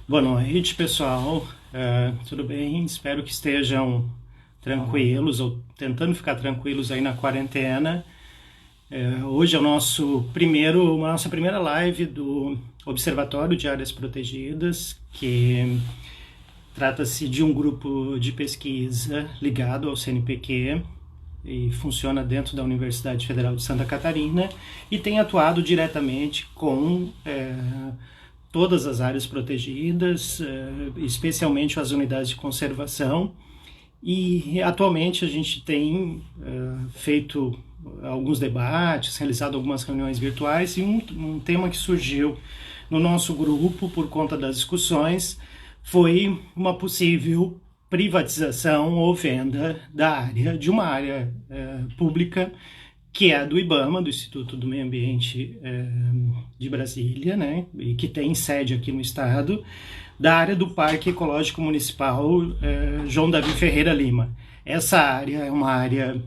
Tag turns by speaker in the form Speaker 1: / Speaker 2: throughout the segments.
Speaker 1: Boa noite, pessoal. Tudo bem? Espero que estejam tranquilos ou tentando ficar tranquilos aí na quarentena. Hoje é a nossa primeira live do Observatório de Áreas Protegidas, que trata-se de um grupo de pesquisa ligado ao CNPq e funciona dentro da Universidade Federal de Santa Catarina e tem atuado diretamente com todas as áreas protegidas, especialmente as unidades de conservação. E atualmente a gente tem feito alguns debates, realizado algumas reuniões virtuais, e um tema que surgiu no nosso grupo por conta das discussões foi uma possível privatização ou venda de uma área pública que é do IBAMA, do Instituto do Meio Ambiente de Brasília, né, e que tem sede aqui no estado, da área do Parque Ecológico Municipal João Davi Ferreira Lima. Essa área é uma área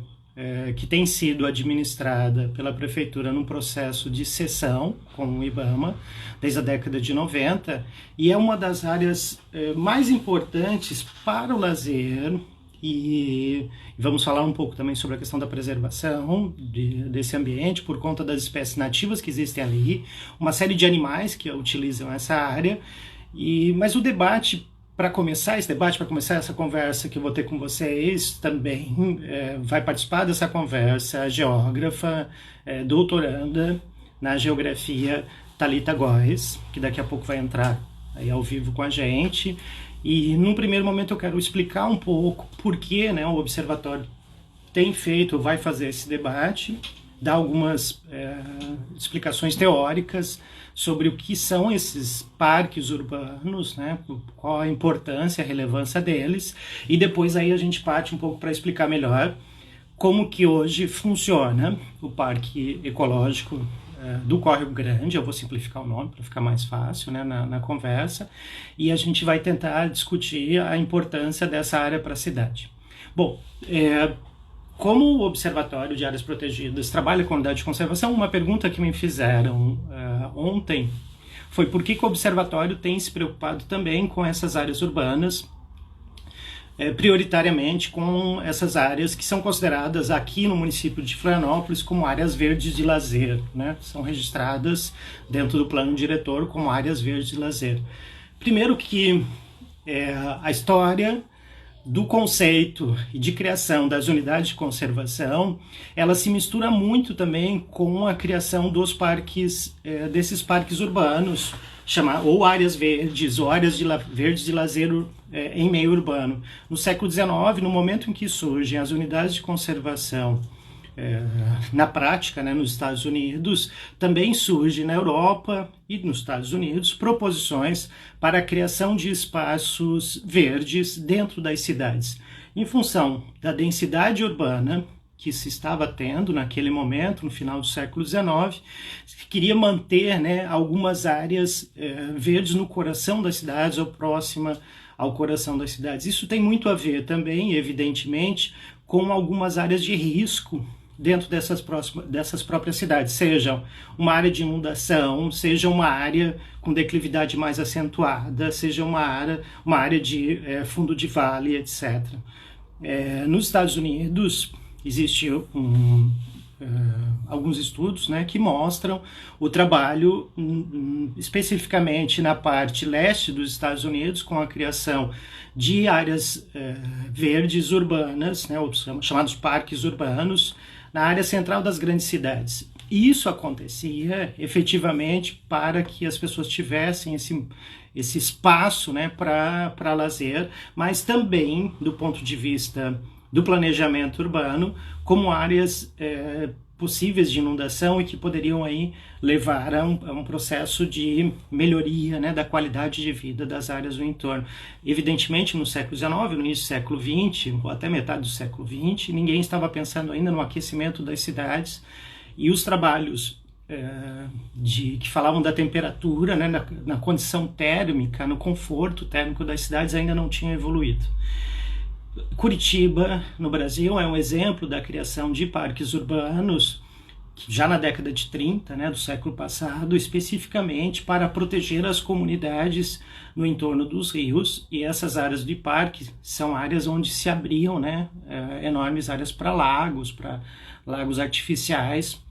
Speaker 1: que tem sido administrada pela Prefeitura num processo de cessão com o IBAMA desde a década de 90 e é uma das áreas mais importantes para o lazer. E vamos falar um pouco também sobre a questão da preservação desse ambiente por conta das espécies nativas que existem ali, uma série de animais que utilizam essa área. Mas o debate, para começar essa conversa que eu vou ter com vocês, também vai participar dessa conversa a geógrafa, doutoranda na geografia, Thalita Góes, que daqui a pouco vai entrar aí ao vivo com a gente. E num primeiro momento eu quero explicar um pouco por que, né, o Observatório vai fazer esse debate, dar algumas explicações teóricas sobre o que são esses parques urbanos, né, qual a importância, a relevância deles, e depois aí a gente parte um pouco para explicar melhor como que hoje funciona o Parque Ecológico do Córrego Grande. Eu vou simplificar o nome para ficar mais fácil, né, na conversa, e a gente vai tentar discutir a importância dessa área para a cidade. Bom, como o Observatório de Áreas Protegidas trabalha com unidade de conservação, uma pergunta que me fizeram ontem foi por que o Observatório tem se preocupado também com essas áreas urbanas, prioritariamente com essas áreas que são consideradas aqui no município de Florianópolis como áreas verdes de lazer, né? São registradas dentro do plano diretor como áreas verdes de lazer. Primeiro que a história do conceito e de criação das unidades de conservação, ela se mistura muito também com a criação dos parques, desses parques urbanos, ou áreas verdes, ou áreas verdes de lazer em meio urbano. No século XIX, no momento em que surgem as unidades de conservação na prática, né, nos Estados Unidos, também surge na Europa e nos Estados Unidos proposições para a criação de espaços verdes dentro das cidades. Em função da densidade urbana que se estava tendo naquele momento, no final do século XIX, se queria manter, né, algumas áreas verdes no coração das cidades ou próxima ao coração das cidades. Isso tem muito a ver também, evidentemente, com algumas áreas de risco dentro dessas próprias cidades, seja uma área de inundação, seja uma área com declividade mais acentuada, seja uma área de fundo de vale, etc. Nos Estados Unidos, existem alguns estudos, né, que mostram o trabalho especificamente na parte leste dos Estados Unidos com a criação de áreas verdes urbanas, né, chamados parques urbanos, na área central das grandes cidades. E isso acontecia efetivamente para que as pessoas tivessem esse espaço, né, para lazer, mas também do ponto de vista do planejamento urbano, como áreas possíveis de inundação e que poderiam aí levar a um processo de melhoria, né, da qualidade de vida das áreas do entorno. Evidentemente, no século XIX, no início do século XX, ou até metade do século XX, ninguém estava pensando ainda no aquecimento das cidades, e os trabalhos que falavam da temperatura, né, na condição térmica, no conforto térmico das cidades ainda não tinham evoluído. Curitiba, no Brasil, é um exemplo da criação de parques urbanos já na década de 30, né, do século passado, especificamente para proteger as comunidades no entorno dos rios, e essas áreas de parque são áreas onde se abriam, né, enormes áreas para lagos artificiais,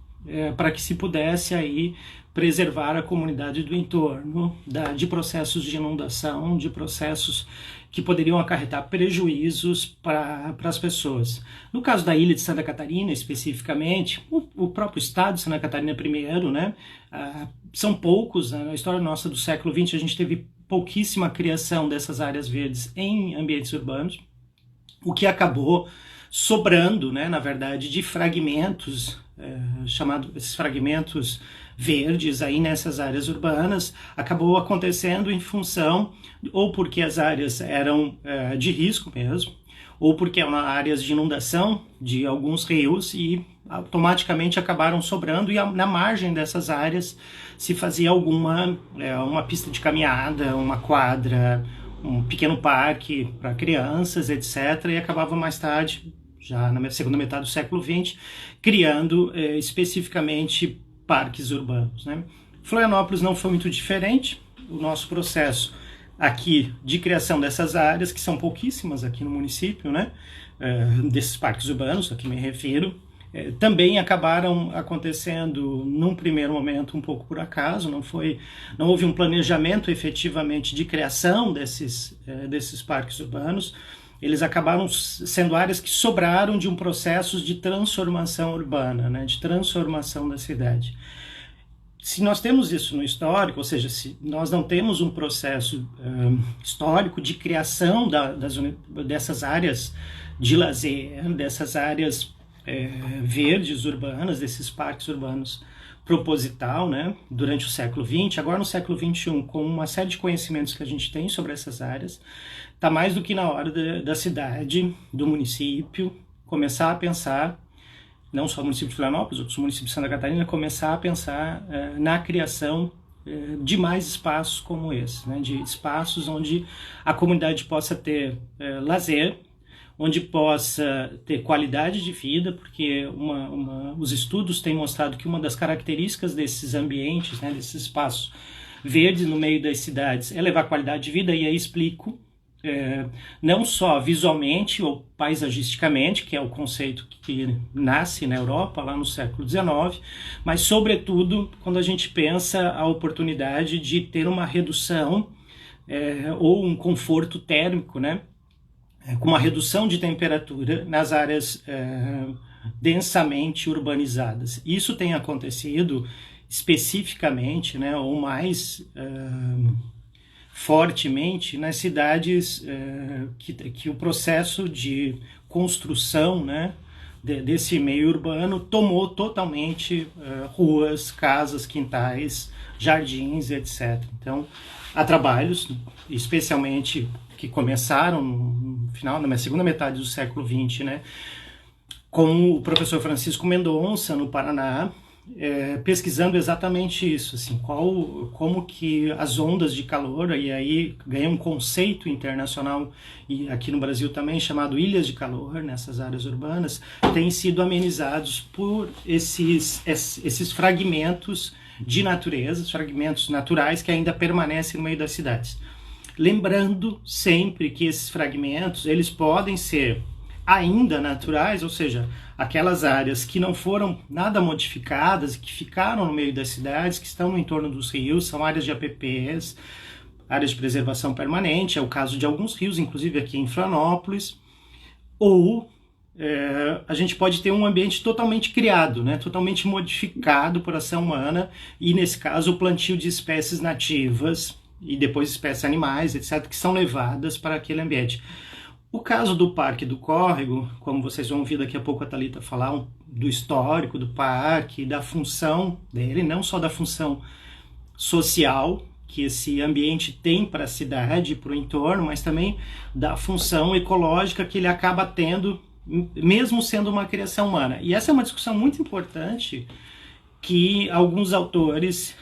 Speaker 1: para que se pudesse aí preservar a comunidade do entorno de processos de inundação, de processos que poderiam acarretar prejuízos para as pessoas. No caso da ilha de Santa Catarina, especificamente, o próprio estado de Santa Catarina primeiro, né, são poucos, na história nossa do século XX, a gente teve pouquíssima criação dessas áreas verdes em ambientes urbanos, o que acabou sobrando, né, na verdade, de fragmentos, esses fragmentos verdes aí nessas áreas urbanas, acabou acontecendo em função, ou porque as áreas eram de risco mesmo, ou porque eram áreas de inundação de alguns rios e automaticamente acabaram sobrando, e na margem dessas áreas se fazia uma pista de caminhada, uma quadra, um pequeno parque para crianças, etc., e acabava mais tarde, já na segunda metade do século XX, criando especificamente parques urbanos, né? Florianópolis não foi muito diferente. O nosso processo aqui de criação dessas áreas, que são pouquíssimas aqui no município, né, desses parques urbanos, a que me refiro, também acabaram acontecendo num primeiro momento um pouco por acaso, não houve um planejamento efetivamente de criação desses parques urbanos. Eles acabaram sendo áreas que sobraram de um processo de transformação urbana, né, de transformação da cidade. Se nós temos isso no histórico, ou seja, se nós não temos um processo histórico de criação dessas áreas de lazer, dessas áreas verdes urbanas, desses parques urbanos proposital, né, durante o século XX, agora no século XXI, com uma série de conhecimentos que a gente tem sobre essas áreas, está mais do que na hora da cidade, do município, começar a pensar, não só o município de Florianópolis, outros municípios de Santa Catarina, começar a pensar na criação de mais espaços como esse, né, de espaços onde a comunidade possa ter lazer, onde possa ter qualidade de vida, porque os estudos têm mostrado que uma das características desses ambientes, né, desses espaços verdes no meio das cidades, é levar qualidade de vida, e aí explico, não só visualmente ou paisagisticamente, que é o conceito que nasce na Europa lá no século XIX, mas sobretudo quando a gente pensa a oportunidade de ter uma redução ou um conforto térmico, né, com uma redução de temperatura nas áreas densamente urbanizadas. Isso tem acontecido especificamente, né, ou mais fortemente nas cidades que o processo de construção, né, desse meio urbano tomou totalmente ruas, casas, quintais, jardins, etc. Então, há trabalhos, especialmente que começaram no final, na segunda metade do século XX, né, com o professor Francisco Mendonça, no Paraná, pesquisando exatamente isso, assim, como que as ondas de calor, e aí ganha um conceito internacional, e aqui no Brasil também, chamado ilhas de calor, nessas áreas urbanas, têm sido amenizados por esses fragmentos de natureza, fragmentos naturais que ainda permanecem no meio das cidades. Lembrando sempre que esses fragmentos, eles podem ser ainda naturais, ou seja, aquelas áreas que não foram nada modificadas, que ficaram no meio das cidades, que estão no entorno dos rios, são áreas de APPs, áreas de preservação permanente, é o caso de alguns rios, inclusive aqui em Florianópolis, ou a gente pode ter um ambiente totalmente criado, né, totalmente modificado por ação humana, e nesse caso o plantio de espécies nativas, e depois espécies animais, etc., que são levadas para aquele ambiente. O caso do Parque do Córrego, como vocês vão ouvir daqui a pouco a Thalita falar do histórico do parque, da função dele, não só da função social que esse ambiente tem para a cidade e para o entorno, mas também da função ecológica que ele acaba tendo, mesmo sendo uma criação humana. E essa é uma discussão muito importante que alguns autores,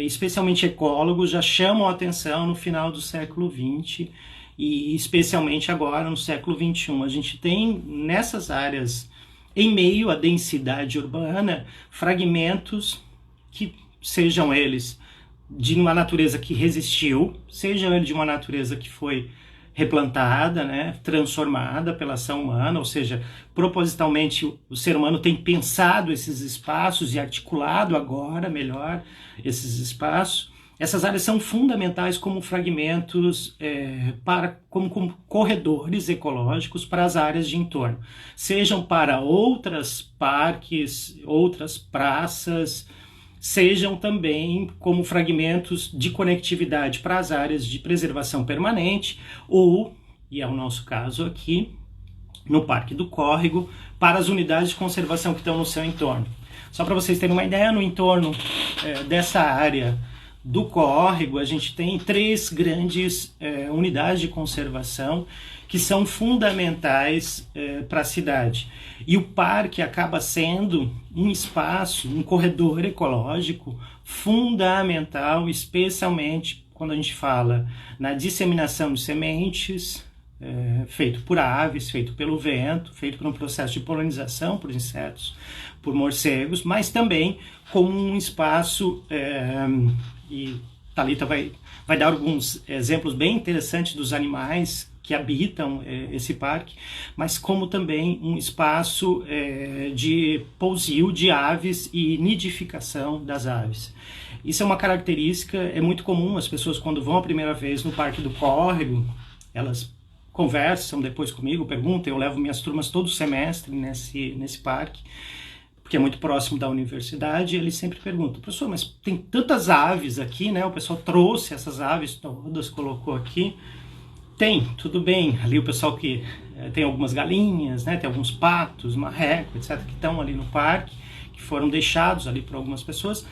Speaker 1: especialmente ecólogos, já chamam a atenção no final do século XX e especialmente agora no século XXI. A gente tem nessas áreas em meio à densidade urbana, fragmentos que sejam eles de uma natureza que resistiu, sejam eles de uma natureza que foi replantada, né, transformada pela ação humana, ou seja, propositalmente o ser humano tem pensado esses espaços e articulado agora melhor esses espaços. Essas áreas são fundamentais como fragmentos, como corredores ecológicos para as áreas de entorno, sejam para outros parques, outras praças, sejam também como fragmentos de conectividade para as áreas de preservação permanente ou, e é o nosso caso aqui, no Parque do Córrego, para as unidades de conservação que estão no seu entorno. Só para vocês terem uma ideia, no entorno dessa área do córrego, a gente tem 3 grandes unidades de conservação que são fundamentais para a cidade. E o parque acaba sendo um espaço, um corredor ecológico fundamental, especialmente quando a gente fala na disseminação de sementes, feito por aves, feito pelo vento, feito por um processo de polinização por insetos, por morcegos, mas também como um espaço, e Thalita vai dar alguns exemplos bem interessantes dos animais que habitam esse parque, mas como também um espaço de pousio de aves e nidificação das aves. Isso é uma característica, é muito comum, as pessoas quando vão a primeira vez no Parque do Córrego, elas conversam depois comigo, perguntam, eu levo minhas turmas todo semestre nesse parque, porque é muito próximo da universidade, e eles sempre perguntam, professor, mas tem tantas aves aqui, né? O pessoal trouxe essas aves todas, colocou aqui. Tem, tudo bem, ali o pessoal que tem algumas galinhas, né? Tem alguns patos, marreco, etc., que estão ali no parque, que foram deixados ali por algumas pessoas,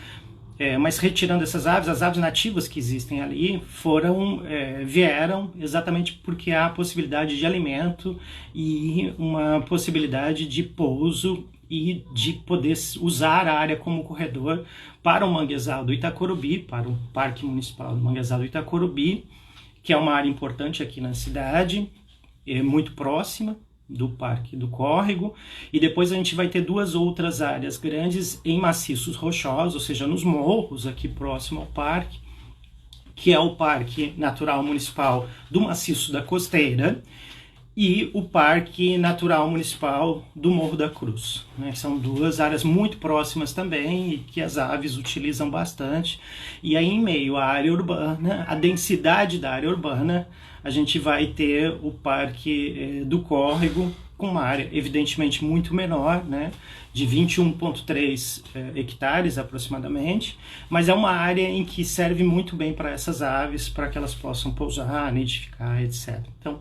Speaker 1: mas retirando essas aves, as aves nativas que existem ali vieram exatamente porque há a possibilidade de alimento e uma possibilidade de pouso e de poder usar a área como corredor para o Manguezal do Itacorubi, para o Parque Municipal do Manguezal do Itacorubi, que é uma área importante aqui na cidade, muito próxima do Parque do Córrego, e depois a gente vai ter 2 outras áreas grandes em maciços rochosos, ou seja, nos morros aqui próximo ao parque, que é o Parque Natural Municipal do Maciço da Costeira, e o Parque Natural Municipal do Morro da Cruz, né? São 2 áreas muito próximas também e que as aves utilizam bastante. E aí, em meio à área urbana, a densidade da área urbana, a gente vai ter o Parque do Córrego, com uma área evidentemente muito menor, né? De 21,3 hectares aproximadamente, mas é uma área em que serve muito bem para essas aves, para que elas possam pousar, nidificar, etc. Então,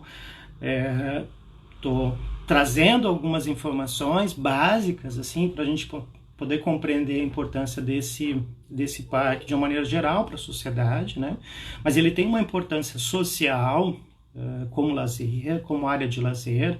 Speaker 1: estou trazendo algumas informações básicas assim para a gente poder compreender a importância desse parque de uma maneira geral para a sociedade, né? Mas ele tem uma importância social como lazer, como área de lazer,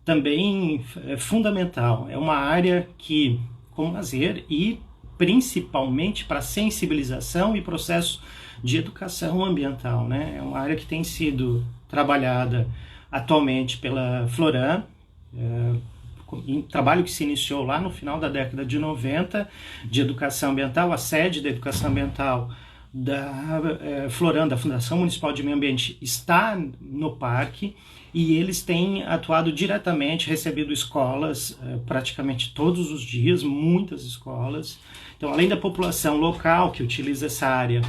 Speaker 1: também fundamental. É uma área que, como lazer e principalmente para sensibilização e processo de educação ambiental, né? É uma área que tem sido trabalhada atualmente pela Floram, um trabalho que se iniciou lá no final da década de 90, de educação ambiental. A sede da educação ambiental da Floram, da Fundação Municipal de Meio Ambiente, está no parque, e eles têm atuado diretamente, recebido escolas praticamente todos os dias, muitas escolas. Então, além da população local que utiliza essa área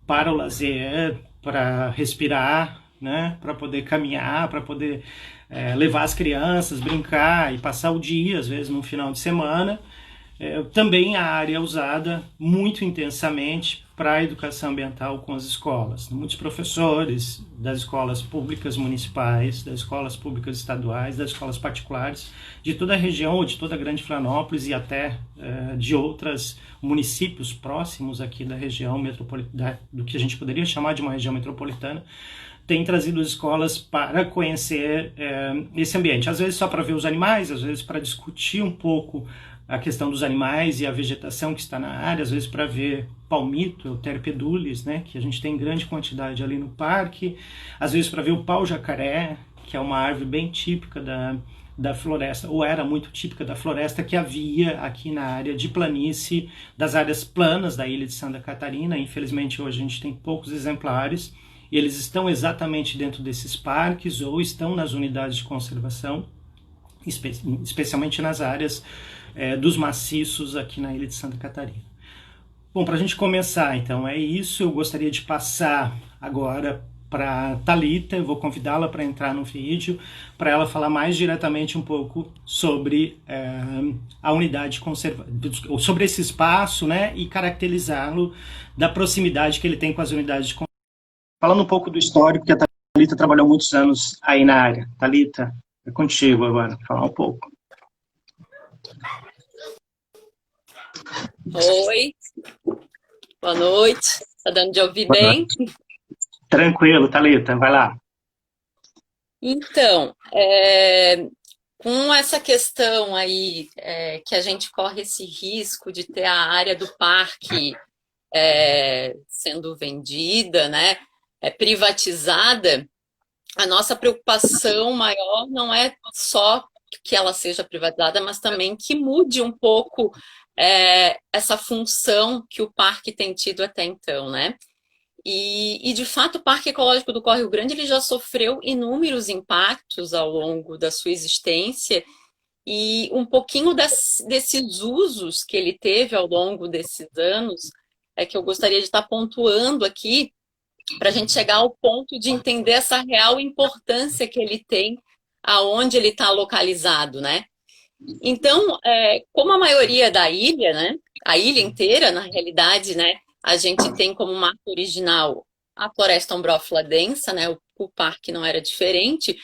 Speaker 1: para o lazer, para respirar, né, para poder caminhar, para poder levar as crianças, brincar e passar o dia, às vezes no final de semana. Também a área é usada muito intensamente para a educação ambiental com as escolas. Muitos professores das escolas públicas municipais, das escolas públicas estaduais, das escolas particulares, de toda a região, ou de toda a Grande Florianópolis e até de outros municípios próximos aqui da região metropolitana, do que a gente poderia chamar de uma região metropolitana, tem trazido as escolas para conhecer esse ambiente. Às vezes só para ver os animais, às vezes para discutir um pouco a questão dos animais e a vegetação que está na área, às vezes para ver palmito, Euterpedulis, né, que a gente tem grande quantidade ali no parque, às vezes para ver o pau-jacaré, que é uma árvore bem típica da floresta, ou era muito típica da floresta que havia aqui na área de planície, das áreas planas da ilha de Santa Catarina. Infelizmente hoje a gente tem poucos exemplares, e eles estão exatamente dentro desses parques ou estão nas unidades de conservação, especialmente nas áreas dos maciços aqui na ilha de Santa Catarina. Bom, para a gente começar, então, é isso. Eu gostaria de passar agora para Thalita. Eu vou convidá-la para entrar no vídeo, para ela falar mais diretamente um pouco sobre a unidade conservação, sobre esse espaço, né, e caracterizá-lo da proximidade que ele tem com as unidades de conservação. Falando um pouco do histórico, que a Thalita trabalhou muitos anos aí na área. Thalita, é contigo agora, falar um pouco.
Speaker 2: Oi, boa noite. Tá dando de ouvir bem?
Speaker 1: Tranquilo, Thalita, vai lá.
Speaker 2: Então, com essa questão aí, que a gente corre esse risco de ter a área do parque sendo vendida, né, privatizada, a nossa preocupação maior não é só que ela seja privatizada, mas também que mude um pouco essa função que o parque tem tido até então, né? E, de fato, o Parque Ecológico do Córrego Grande ele já sofreu inúmeros impactos ao longo da sua existência, e um pouquinho desses usos que ele teve ao longo desses anos é que eu gostaria de estar pontuando aqui, para a gente chegar ao ponto de entender essa real importância que ele tem aonde ele está localizado, né? Então, como a maioria da ilha, né, a ilha inteira, na realidade, né, a gente tem como marca original a floresta ombrófila densa, né, o parque não era diferente,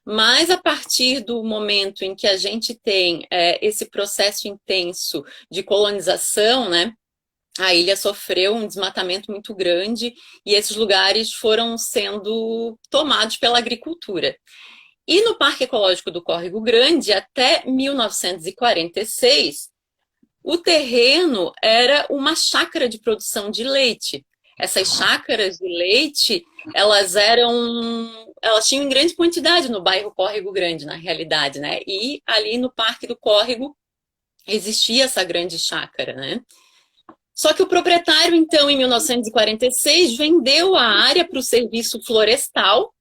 Speaker 2: mas a partir do momento em que a gente tem esse processo intenso de colonização, né, a ilha sofreu um desmatamento muito grande e esses lugares foram sendo tomados pela agricultura. E no Parque Ecológico do Córrego Grande, até 1946, o terreno era uma chácara de produção de leite. Essas chácaras de leite, elas tinham em grande quantidade no bairro Córrego Grande, na realidade, né? E ali no Parque do Córrego existia essa grande chácara, né? Só que o proprietário, então, em 1946, vendeu a área para o serviço florestal,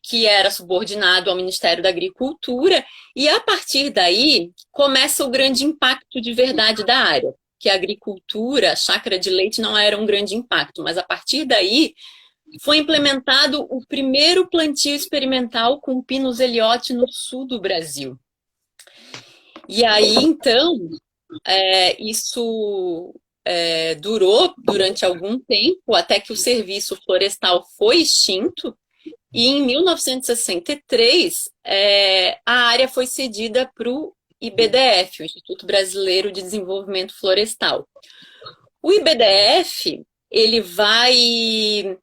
Speaker 2: que era subordinado ao Ministério da Agricultura, e a partir daí começa o grande impacto de verdade da área, que a agricultura, a chácara de leite não era um grande impacto, mas a partir daí foi implementado o primeiro plantio experimental com Pinus ellioti no sul do Brasil. E aí, então, isso durou durante algum tempo, até que o serviço florestal foi extinto, e em 1963, a área foi cedida para o IBDF, o Instituto Brasileiro de Desenvolvimento Florestal. O IBDF ele vai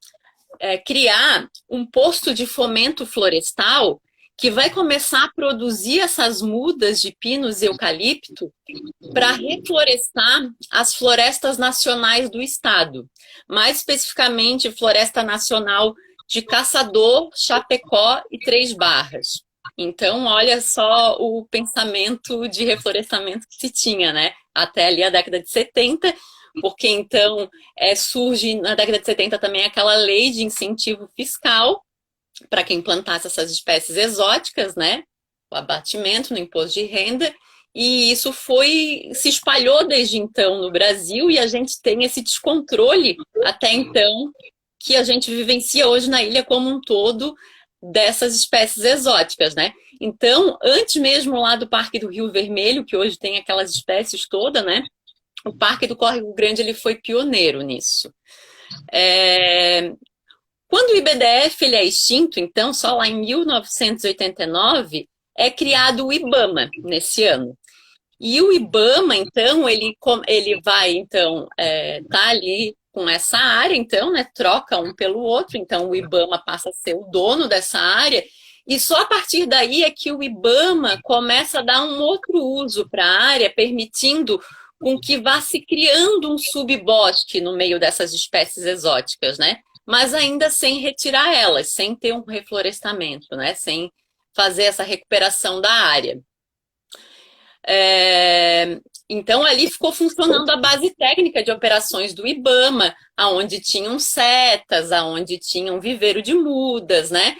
Speaker 2: criar um posto de fomento florestal que vai começar a produzir essas mudas de pinos e eucalipto para reflorestar as florestas nacionais do estado, mais especificamente Floresta Nacional de Caçador, Chapecó e Três Barras. Então, olha só o pensamento de reflorestamento que se tinha, né? Até ali a década de 70, porque então surge na década de 70 também aquela lei de incentivo fiscal para quem plantasse essas espécies exóticas, né? O abatimento no imposto de renda, e isso se espalhou desde então no Brasil, e a gente tem esse descontrole até então que a gente vivencia hoje na ilha como um todo dessas espécies exóticas, né? Então, antes mesmo lá do Parque do Rio Vermelho, que hoje tem aquelas espécies todas, né? O Parque do Córrego Grande ele foi pioneiro nisso. Quando o IBDF ele é extinto, então, só lá em 1989, é criado o IBAMA nesse ano. E o IBAMA, então, ele vai, então, tá ali com essa área, então, né, troca um pelo outro, então o IBAMA passa a ser o dono dessa área, e só a partir daí é que o IBAMA começa a dar um outro uso para a área, permitindo com que vá se criando um subbosque no meio dessas espécies exóticas, né? Mas ainda sem retirar elas, sem ter um reflorestamento, né? Sem fazer essa recuperação da área. Então, ali ficou funcionando a base técnica de operações do IBAMA, aonde tinham setas, aonde tinham um viveiro de mudas, né?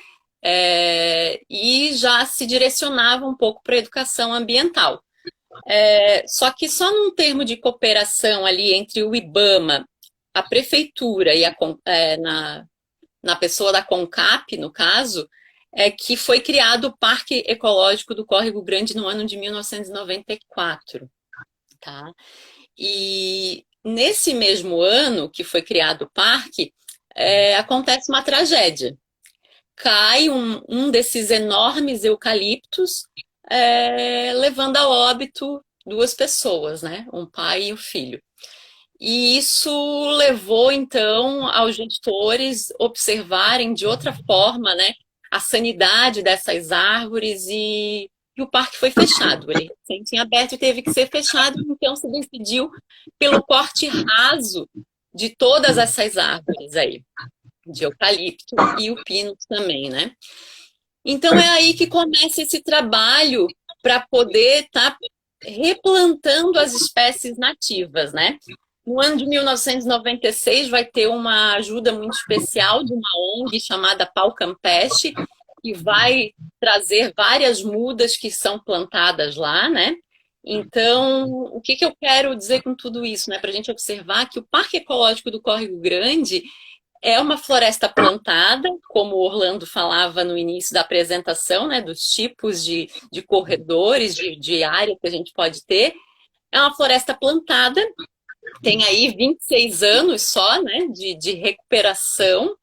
Speaker 2: E já se direcionava um pouco para a educação ambiental. Só que só num termo de cooperação ali entre o IBAMA, a prefeitura e na pessoa da CONCAP, no caso, que foi criado o Parque Ecológico do Córrego Grande no ano de 1994, tá? E nesse mesmo ano que foi criado o parque, acontece uma tragédia. Cai um desses enormes eucaliptos, levando a óbito duas pessoas, né? Um pai e um filho. E isso levou, então, aos gestores observarem de outra forma, né, a sanidade dessas árvores e o parque foi fechado. Ele sempre tinha aberto e teve que ser fechado, então se decidiu pelo corte raso de todas essas árvores aí, de eucalipto e o pino também, né? Então é aí que começa esse trabalho para poder estar replantando as espécies nativas, né? No ano de 1996 vai ter uma ajuda muito especial de uma ONG chamada Pau Campeche, que vai trazer várias mudas que são plantadas lá, né? Então, o que eu quero dizer com tudo isso, né? Para a gente observar que o Parque Ecológico do Córrego Grande é uma floresta plantada, como o Orlando falava no início da apresentação, né? Dos tipos de corredores, de área que a gente pode ter. É uma floresta plantada, tem aí 26 anos só, né, de recuperação,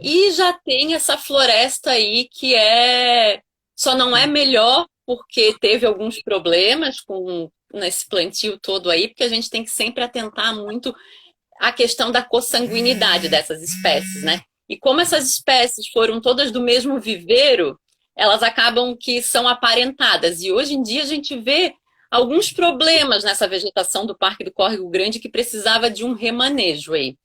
Speaker 2: e já tem essa floresta aí que só não é melhor porque teve alguns problemas nesse plantio todo aí, porque a gente tem que sempre atentar muito à questão da consanguinidade dessas espécies, né? E como essas espécies foram todas do mesmo viveiro, elas acabam que são aparentadas. E hoje em dia a gente vê alguns problemas nessa vegetação do Parque do Córrego Grande que precisava de um remanejo aí,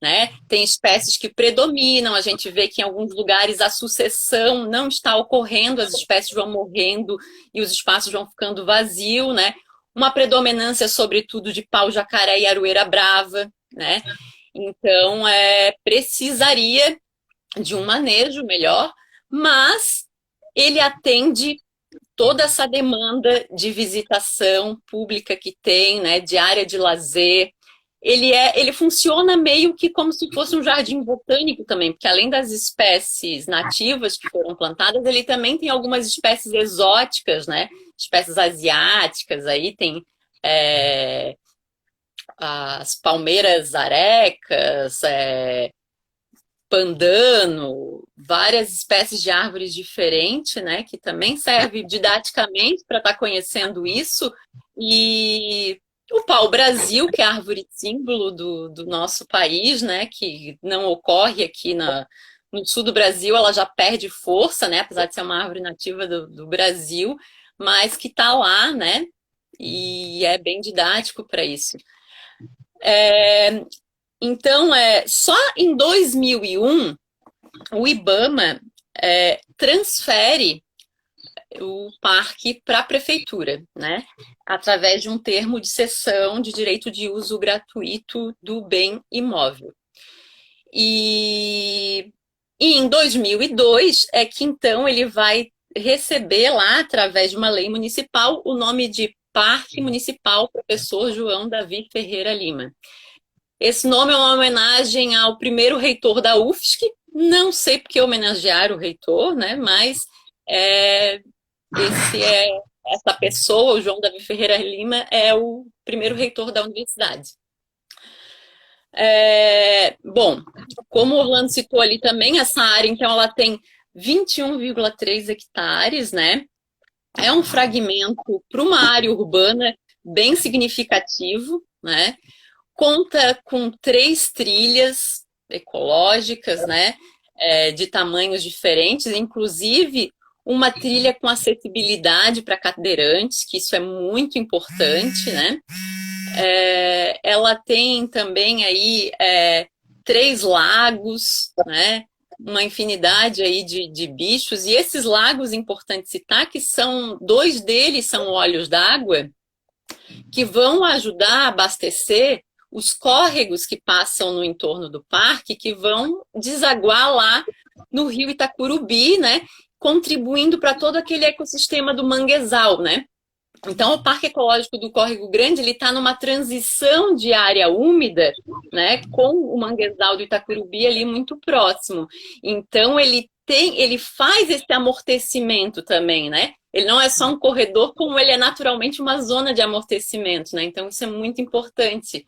Speaker 2: né? Tem espécies que predominam, a gente vê que em alguns lugares a sucessão não está ocorrendo, as espécies vão morrendo e os espaços vão ficando vazios, né? Uma predominância, sobretudo, de pau-jacaré e aroeira brava, né? Então, precisaria de um manejo melhor, mas ele atende toda essa demanda de visitação pública que tem, né, de área de lazer. Ele funciona meio que como se fosse um jardim botânico também, porque além das espécies nativas que foram plantadas, ele também tem algumas espécies exóticas, né? Espécies asiáticas, aí tem as palmeiras arecas, pandano, várias espécies de árvores diferentes, né, que também serve didaticamente para estar conhecendo isso, e o pau-brasil, que é a árvore símbolo do nosso país, né, que não ocorre aqui no sul do Brasil, ela já perde força, né, apesar de ser uma árvore nativa do Brasil, mas que está lá, né, e é bem didático para isso. Então, só em 2001, o IBAMA transfere o parque para a prefeitura, né? Através de um termo de cessão de direito de uso gratuito do bem imóvel. E em 2002 é que então ele vai receber lá, através de uma lei municipal, o nome de Parque Municipal Professor João Davi Ferreira Lima. Esse nome é uma homenagem ao primeiro reitor da UFSC. Não sei porque homenagear o reitor, né? Mas essa pessoa, o João Davi Ferreira Lima, é o primeiro reitor da universidade. Bom, como o Orlando citou ali também, essa área, então, ela tem 21,3 hectares, né? É um fragmento para uma área urbana bem significativo, né? Conta com 3 trilhas ecológicas, né, de tamanhos diferentes, inclusive uma trilha com acessibilidade para cadeirantes, que isso é muito importante, né? Ela tem também aí 3 lagos, né? uma infinidade aí de bichos, e esses lagos, importante citar, que dois deles são olhos d'água, que vão ajudar a abastecer os córregos que passam no entorno do parque, que vão desaguar lá no rio Itacurubi, né? Contribuindo para todo aquele ecossistema do manguezal, né? Então, o Parque Ecológico do Córrego Grande ele está numa transição de área úmida, né, com o manguezal do Itacurubi ali muito próximo. Então, ele faz esse amortecimento também, né? Ele não é só um corredor, como ele é naturalmente uma zona de amortecimento, né? Então, isso é muito importante.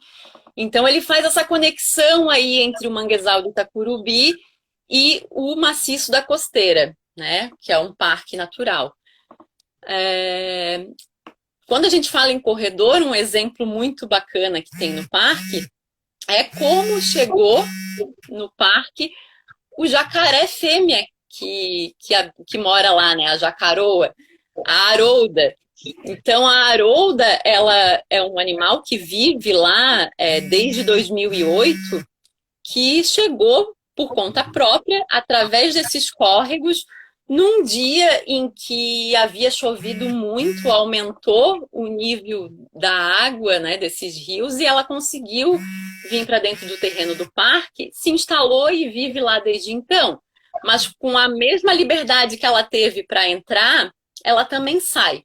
Speaker 2: Então, ele faz essa conexão aí entre o manguezal do Itacurubi e o maciço da Costeira, né? Que é um parque natural. Quando a gente fala em corredor, um exemplo muito bacana que tem no parque é como chegou no parque o jacaré fêmea que mora lá, né? A jacaroa, a harolda. Então, a harolda, ela é um animal que vive lá desde 2008, que chegou por conta própria, através desses córregos, num dia em que havia chovido muito, aumentou o nível da água, né, desses rios, e ela conseguiu vir para dentro do terreno do parque, se instalou e vive lá desde então. Mas com a mesma liberdade que ela teve para entrar, ela também sai.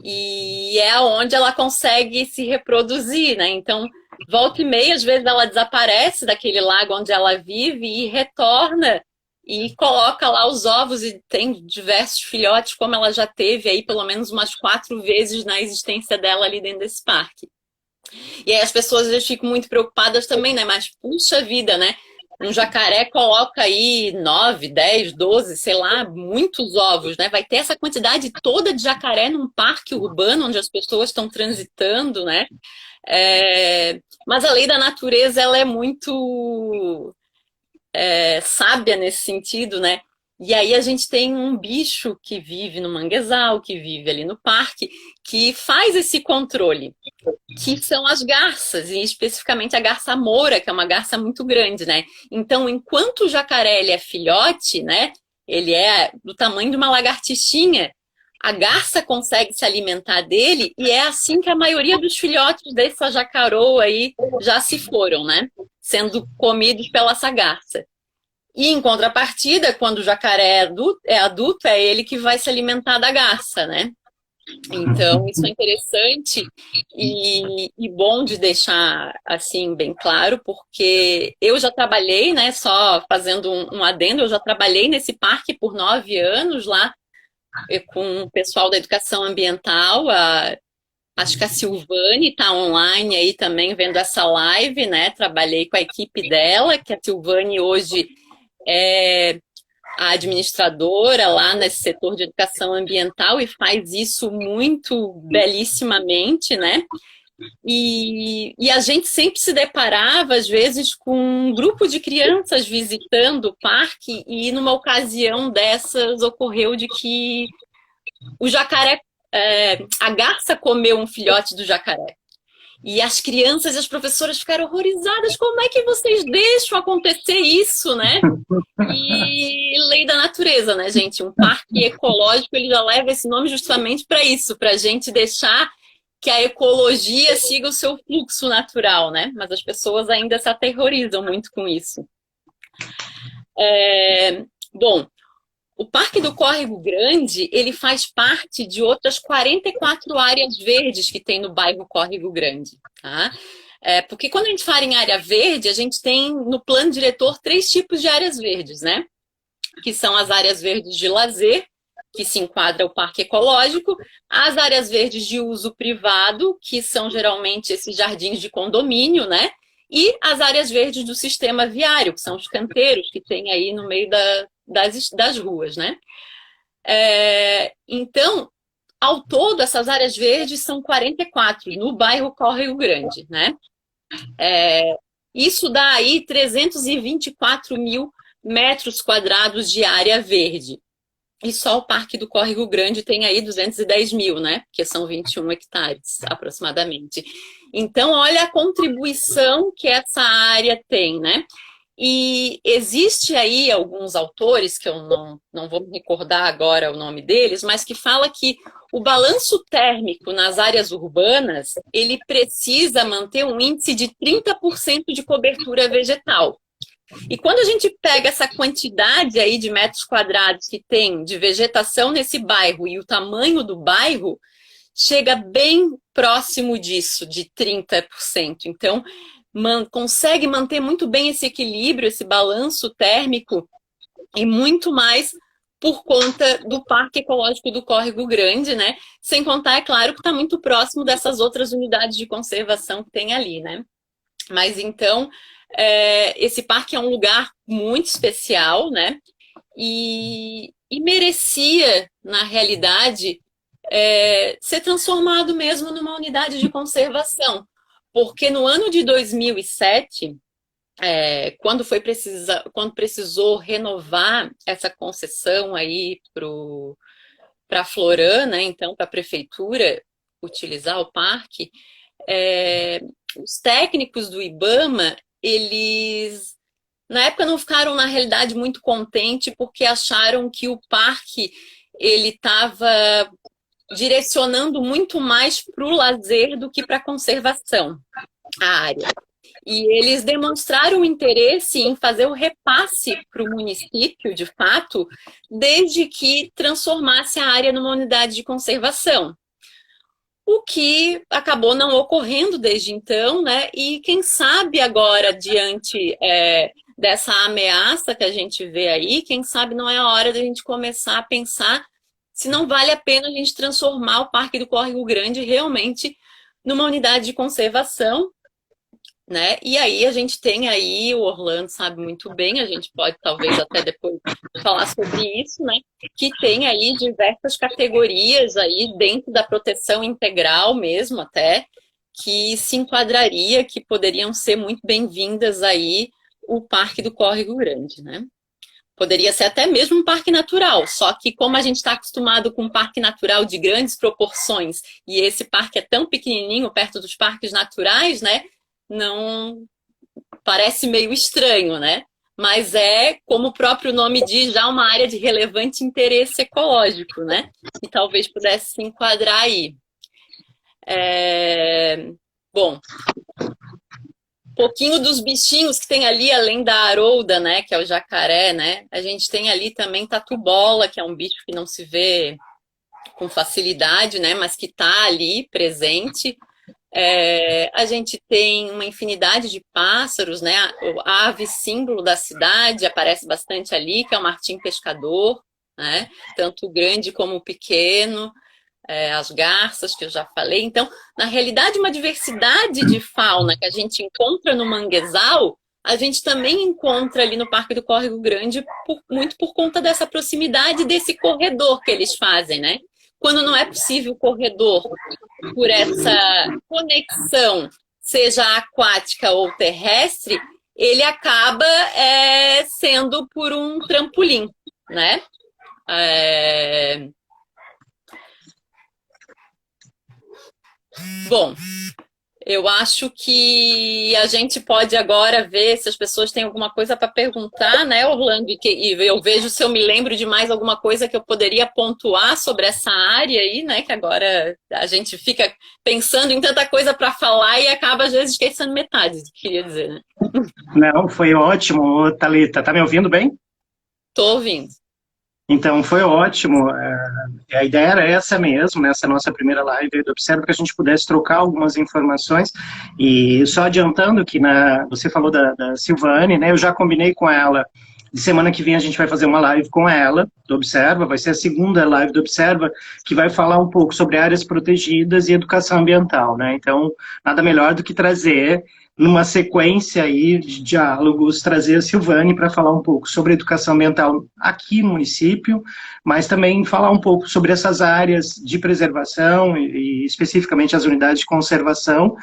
Speaker 2: E é onde ela consegue se reproduzir, né? Então, volta e meia, às vezes ela desaparece daquele lago onde ela vive e retorna e coloca lá os ovos e tem diversos filhotes, como ela já teve aí pelo menos umas 4 vezes na existência dela ali dentro desse parque. E aí as pessoas às vezes ficam muito preocupadas também, né? Mas puxa vida, né? Um jacaré coloca aí 9, 10, 12, sei lá, muitos ovos, né? Vai ter essa quantidade toda de jacaré num parque urbano onde as pessoas estão transitando, né? Mas a lei da natureza, ela é muito sábia nesse sentido, né? E aí a gente tem um bicho que vive no manguezal, que vive ali no parque, que faz esse controle, que são as garças, e especificamente a garça moura, que é uma garça muito grande, né? Então, enquanto o jacaré ele é filhote, né? Ele é do tamanho de uma lagartixinha, a garça consegue se alimentar dele, e é assim que a maioria dos filhotes dessa jacaroa aí já se foram, né? Sendo comidos pela essa garça. E em contrapartida, quando o jacaré é adulto, é ele que vai se alimentar da garça, né? Então, isso é interessante e bom de deixar assim bem claro, porque eu já trabalhei, né? Só fazendo um adendo, eu já trabalhei nesse parque por 9 anos lá com o pessoal da educação ambiental. Acho que a Silvane está online aí também vendo essa live, né? Trabalhei com a equipe dela, que a Silvane hoje é a administradora lá nesse setor de educação ambiental e faz isso muito belíssimamente, né? E a gente sempre se deparava, às vezes, com um grupo de crianças visitando o parque e numa ocasião dessas ocorreu de que o jacaré, a garça comeu um filhote do jacaré. E as crianças e as professoras ficaram horrorizadas. Como é que vocês deixam acontecer isso, né? E lei da natureza, né, gente? Um parque ecológico, ele já leva esse nome justamente para isso, para a gente deixar que a ecologia siga o seu fluxo natural, né? Mas as pessoas ainda se aterrorizam muito com isso. Bom, o Parque do Córrego Grande, ele faz parte de outras 44 áreas verdes que tem no bairro Córrego Grande, tá? Porque quando a gente fala em área verde, a gente tem no plano diretor 3 tipos de áreas verdes, né? Que são as áreas verdes de lazer, que se enquadra o parque ecológico, as áreas verdes de uso privado, que são geralmente esses jardins de condomínio, né? E as áreas verdes do sistema viário, que são os canteiros que tem aí no meio das ruas, né? Então, ao todo, essas áreas verdes são 44 no bairro Córrego Grande, né? Isso dá aí 324 mil metros quadrados de área verde. E só o Parque do Córrego Grande tem aí 210 mil, né? Que são 21 hectares, aproximadamente. Então, olha a contribuição que essa área tem, né? E existe aí alguns autores, que eu não vou me recordar agora o nome deles, mas que fala que o balanço térmico nas áreas urbanas, ele precisa manter um índice de 30% de cobertura vegetal. E quando a gente pega essa quantidade aí de metros quadrados que tem de vegetação nesse bairro e o tamanho do bairro, chega bem próximo disso, de 30%. Então, consegue manter muito bem esse equilíbrio, esse balanço térmico, e muito mais por conta do Parque Ecológico do Córrego Grande, né? Sem contar, é claro, que está muito próximo dessas outras unidades de conservação que tem ali, né? Mas então, esse parque é um lugar muito especial, né? E merecia, na realidade, ser transformado mesmo numa unidade de conservação. Porque no ano de 2007, quando precisou renovar essa concessão aí para a Floran, né, então para a prefeitura utilizar o parque, os técnicos do IBAMA, eles na época não ficaram na realidade muito contentes porque acharam que o parque ele estava direcionando muito mais para o lazer do que para a conservação, a área. E eles demonstraram interesse em fazer o repasse para o município, de fato, desde que transformasse a área numa unidade de conservação. O que acabou não ocorrendo desde então, né? E quem sabe agora, diante dessa ameaça que a gente vê aí, quem sabe não é a hora de a gente começar a pensar se não vale a pena a gente transformar o Parque do Córrego Grande realmente numa unidade de conservação, né? E aí a gente tem aí, o Orlando sabe muito bem, a gente pode talvez até depois falar sobre isso, né? Que tem aí diversas categorias aí dentro da proteção integral mesmo até, que se enquadraria, que poderiam ser muito bem-vindas aí o Parque do Córrego Grande, né? Poderia ser até mesmo um parque natural, só que como a gente está acostumado com um parque natural de grandes proporções e esse parque é tão pequenininho perto dos parques naturais, né? Não parece meio estranho, né? Mas como o próprio nome diz, já uma área de relevante interesse ecológico, né? E talvez pudesse se enquadrar aí. Bom, pouquinho dos bichinhos que tem ali, além da arouda, né, que é o jacaré, né, a gente tem ali também tatu-bola, que é um bicho que não se vê com facilidade, né, mas que está ali presente. A gente tem uma infinidade de pássaros, né, a ave símbolo da cidade aparece bastante ali, que é o martim pescador, né, tanto o grande como o pequeno. As garças, que eu já falei. Então, na realidade, uma diversidade de fauna que a gente encontra no manguezal, a gente também encontra ali no Parque do Córrego Grande, muito por conta dessa proximidade desse corredor que eles fazem, né? Quando não é possível o corredor por essa conexão, seja aquática ou terrestre, ele acaba sendo por um trampolim, né? Bom, eu acho que a gente pode agora ver se as pessoas têm alguma coisa para perguntar, né, Orlando? E eu vejo se eu me lembro de mais alguma coisa que eu poderia pontuar sobre essa área aí, né? Que agora a gente fica pensando em tanta coisa para falar e acaba, às vezes, esquecendo metade do que queria dizer, né?
Speaker 1: Não, foi ótimo, Thalita. Tá me ouvindo bem?
Speaker 2: Tô ouvindo.
Speaker 1: Então, foi ótimo. A ideia era essa mesmo, nessa nossa primeira live do Observa, que a gente pudesse trocar algumas informações. E só adiantando que você falou da Silvane, né? Eu já combinei com ela. De semana que vem a gente vai fazer uma live com ela, do Observa, vai ser a segunda live do Observa, que vai falar um pouco sobre áreas protegidas e educação ambiental, né? Então, nada melhor do que trazer, numa sequência aí de diálogos, trazer a Silvane para falar um pouco sobre educação ambiental aqui no município, mas também falar um pouco sobre essas áreas de preservação e especificamente as unidades de conservação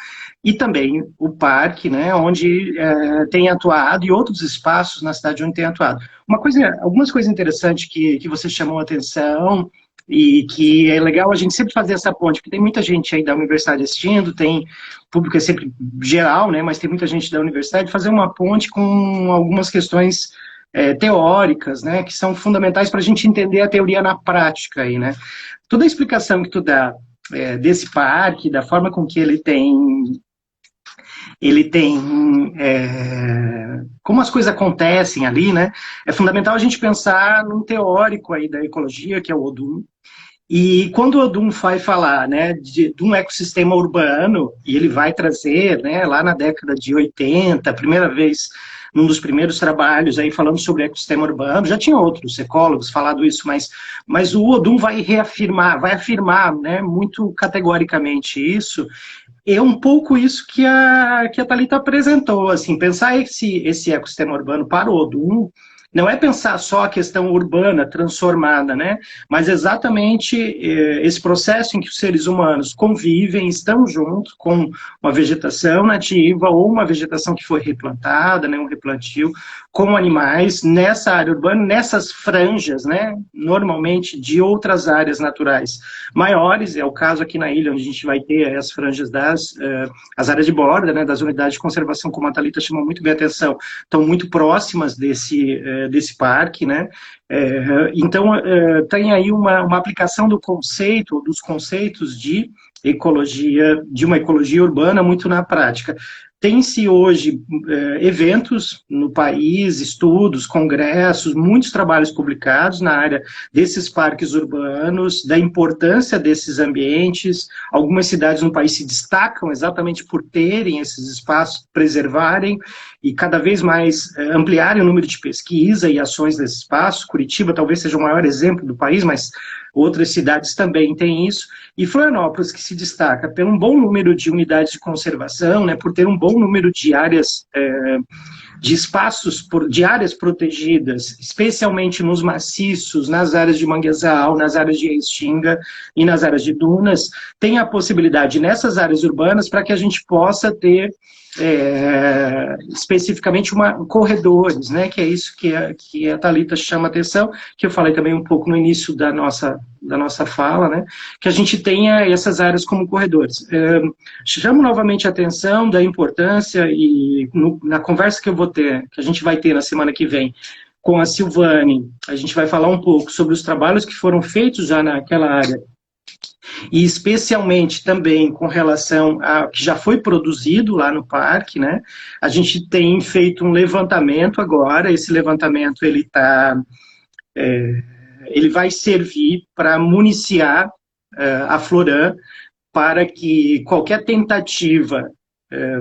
Speaker 1: e também o parque, né, onde tem atuado e outros espaços na cidade onde tem atuado. Algumas coisas interessantes que você chamou a atenção e que é legal a gente sempre fazer essa ponte, porque tem muita gente aí da universidade assistindo, tem, o público é sempre geral, né, mas tem muita gente da universidade, fazer uma ponte com algumas questões teóricas, né, que são fundamentais para a gente entender a teoria na prática aí, né. Toda a explicação que tu dá desse parque, da forma com que como as coisas acontecem ali, né? É fundamental a gente pensar num teórico aí da ecologia, que é o Odum. E quando o Odum vai falar, né, de um ecossistema urbano, e ele vai trazer, né, lá na década de 80, a primeira vez, num dos primeiros trabalhos aí falando sobre ecossistema urbano, já tinha outros ecólogos falado isso, mas o Odum vai afirmar, né, muito categoricamente isso. É um pouco isso que a Thalita apresentou, assim, pensar esse ecossistema urbano para o Odum não é pensar só a questão urbana transformada, né? Mas exatamente esse processo em que os seres humanos convivem, estão juntos com uma vegetação nativa ou uma vegetação que foi replantada, né, um replantio, com animais nessa área urbana, nessas franjas, né, normalmente de outras áreas naturais maiores, é o caso aqui na ilha, onde a gente vai ter as franjas as áreas de borda, né, das unidades de conservação, como a Thalita chamou muito bem a atenção, estão muito próximas desse parque, né? Então, tem aí uma aplicação dos conceitos de ecologia, de uma ecologia urbana muito na prática. Tem-se hoje eventos no país, estudos, congressos, muitos trabalhos publicados na área desses parques urbanos, da importância desses ambientes. Algumas cidades no país se destacam exatamente por terem esses espaços, preservarem e cada vez mais ampliarem o número de pesquisa e ações nesse espaço. Curitiba talvez seja o maior exemplo do país, mas outras cidades também têm isso. E Florianópolis, que se destaca pelo um bom número de unidades de conservação, né, por ter um bom número de áreas, de espaços, de áreas protegidas, especialmente nos maciços, nas áreas de manguezal, nas áreas de restinga e nas áreas de dunas, tem a possibilidade nessas áreas urbanas para que a gente possa ter especificamente corredores, né, que é isso que a Thalita chama atenção, que eu falei também um pouco no início da nossa fala, né, que a gente tenha essas áreas como corredores. Chamo novamente a atenção da importância e na conversa que que a gente vai ter na semana que vem com a Silvane, a gente vai falar um pouco sobre os trabalhos que foram feitos já naquela área e especialmente também com relação a que já foi produzido lá no parque, né? A gente tem feito um levantamento agora, esse levantamento ele vai servir para municiar a Floran para que qualquer tentativa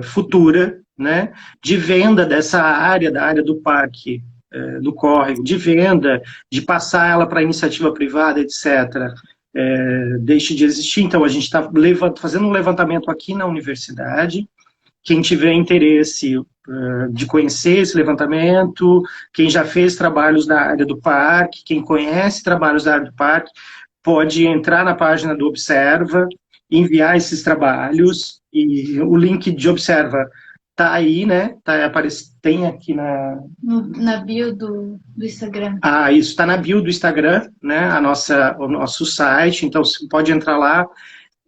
Speaker 1: futura, né, de venda dessa área, da área do parque, do córrego, de venda, de passar ela para iniciativa privada, etc., deixe de existir. Então, a gente está fazendo um levantamento aqui na universidade. Quem tiver interesse de conhecer esse levantamento, quem já fez trabalhos na área do parque, quem conhece trabalhos da área do parque, pode entrar na página do Observa, enviar esses trabalhos, e o link de Observa está aí, né? Tem aqui
Speaker 3: na bio do Instagram.
Speaker 1: Ah, isso está na bio do Instagram, né? O nosso site, então você pode entrar lá,